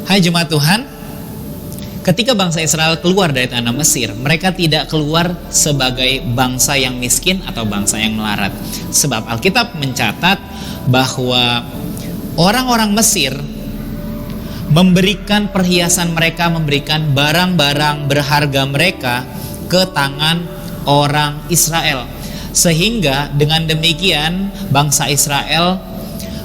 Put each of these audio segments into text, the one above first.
Hai jemaat Tuhan, ketika bangsa Israel keluar dari tanah Mesir, mereka tidak keluar sebagai bangsa yang miskin atau bangsa yang melarat. Sebab Alkitab mencatat bahwa orang-orang Mesir memberikan perhiasan mereka, memberikan barang-barang berharga mereka ke tangan orang Israel. Sehingga dengan demikian bangsa Israel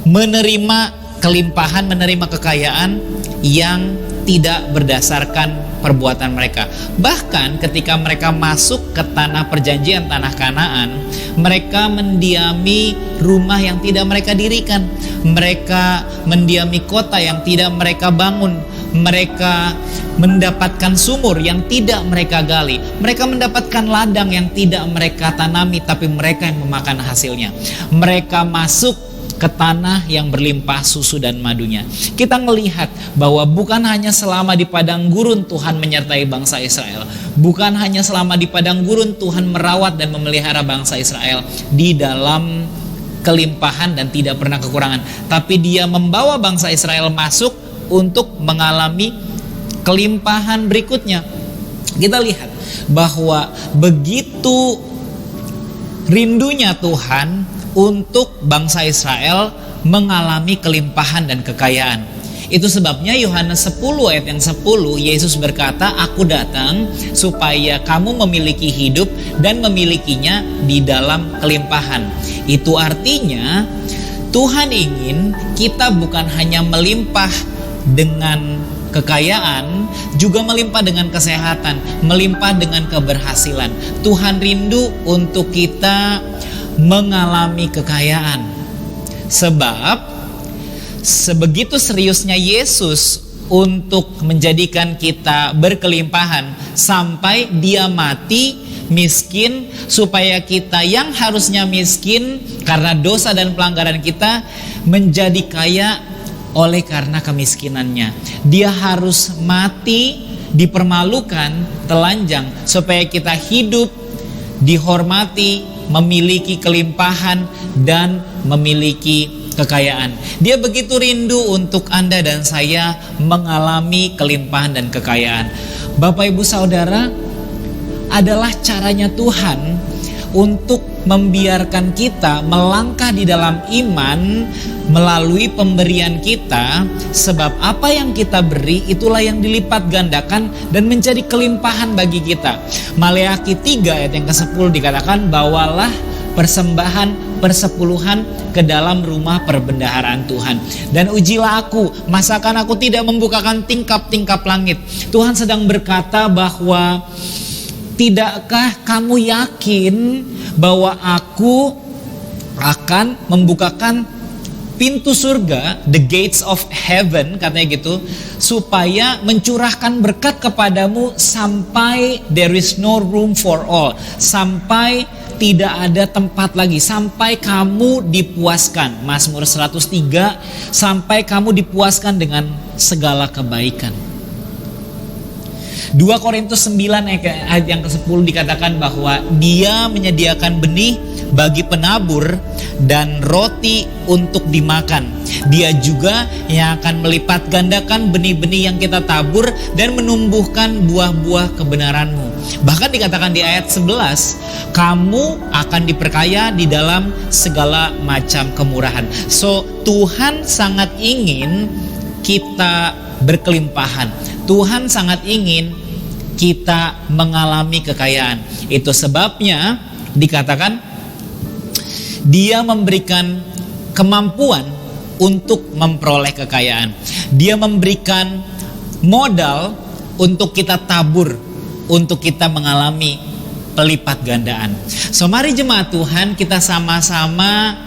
menerima kelimpahan, menerima kekayaan yang tidak berdasarkan perbuatan mereka. Bahkan ketika mereka masuk ke tanah perjanjian, tanah Kanaan, mereka mendiami rumah yang tidak mereka dirikan. Mereka mendiami kota yang tidak mereka bangun. Mereka mendapatkan sumur yang tidak mereka gali. Mereka mendapatkan ladang yang tidak mereka tanami, tapi mereka yang memakan hasilnya. Mereka masuk ke tanah yang berlimpah susu dan madunya. Kita melihat bahwa bukan hanya selama di padang gurun Tuhan menyertai bangsa Israel. Bukan hanya selama di padang gurun Tuhan merawat dan memelihara bangsa Israel di dalam kelimpahan dan tidak pernah kekurangan. Tapi Dia membawa bangsa Israel masuk untuk mengalami kelimpahan berikutnya. Kita lihat bahwa begitu rindunya Tuhan untuk bangsa Israel mengalami kelimpahan dan kekayaan. Itu sebabnya Yohanes 10 ayat yang 10 Yesus berkata, "Aku datang supaya kamu memiliki hidup dan memilikinya di dalam kelimpahan." Itu artinya Tuhan ingin kita bukan hanya melimpah dengan kekayaan, juga melimpah dengan kesehatan, melimpah dengan keberhasilan. Tuhan rindu untuk kita mengalami kekayaan. Sebab sebegitu seriusnya Yesus untuk menjadikan kita berkelimpahan sampai Dia mati miskin, supaya kita yang harusnya miskin karena dosa dan pelanggaran kita menjadi kaya oleh karena kemiskinannya. Dia harus mati, dipermalukan, telanjang, supaya kita hidup, dihormati, memiliki kelimpahan dan memiliki kekayaan. Dia begitu rindu untuk Anda dan saya mengalami kelimpahan dan kekayaan. Bapak Ibu Saudara, adalah caranya Tuhan untuk membiarkan kita melangkah di dalam iman melalui pemberian kita. Sebab apa yang kita beri itulah yang dilipat gandakan dan menjadi kelimpahan bagi kita. Maleakhi 3 ayat yang ke-10 dikatakan, "Bawalah persembahan persepuluhan ke dalam rumah perbendaharaan Tuhan, dan ujilah aku, masakan aku tidak membukakan tingkap-tingkap langit." Tuhan sedang berkata bahwa, tidakkah kamu yakin bahwa aku akan membukakan pintu surga, the gates of heaven, katanya gitu, supaya mencurahkan berkat kepadamu sampai there is no room for all, sampai tidak ada tempat lagi, sampai kamu dipuaskan. Mazmur 103, sampai kamu dipuaskan dengan segala kebaikan. 2 Korintus 9 ayat yang ke-10 dikatakan bahwa Dia menyediakan benih bagi penabur dan roti untuk dimakan. Dia juga yang akan melipat gandakan benih-benih yang kita tabur dan menumbuhkan buah-buah kebenaranmu. Bahkan dikatakan di ayat 11, kamu akan diperkaya di dalam segala macam kemurahan. So, Tuhan sangat ingin kita berkelimpahan. Tuhan sangat ingin kita mengalami kekayaan. Itu sebabnya dikatakan Dia memberikan kemampuan untuk memperoleh kekayaan. Dia memberikan modal untuk kita tabur, untuk kita mengalami pelipat gandaan. So mari jemaat Tuhan, kita sama-sama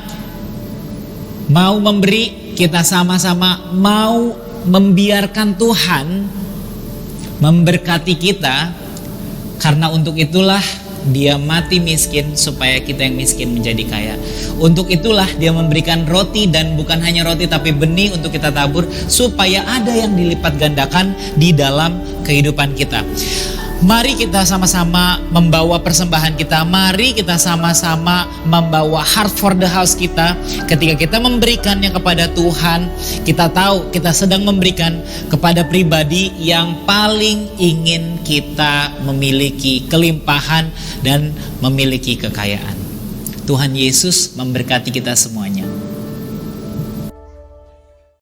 mau memberi, kita sama-sama mau membiarkan Tuhan memberkati kita, karena untuk itulah Dia mati miskin supaya kita yang miskin menjadi kaya. Untuk itulah Dia memberikan roti, dan bukan hanya roti tapi benih untuk kita tabur, supaya ada yang dilipat gandakan di dalam kehidupan kita. Mari kita sama-sama membawa persembahan kita. Mari kita sama-sama membawa heart for the house kita. Ketika kita memberikannya kepada Tuhan, kita tahu kita sedang memberikan kepada pribadi yang paling ingin kita memiliki kelimpahan dan memiliki kekayaan. Tuhan Yesus memberkati kita semuanya.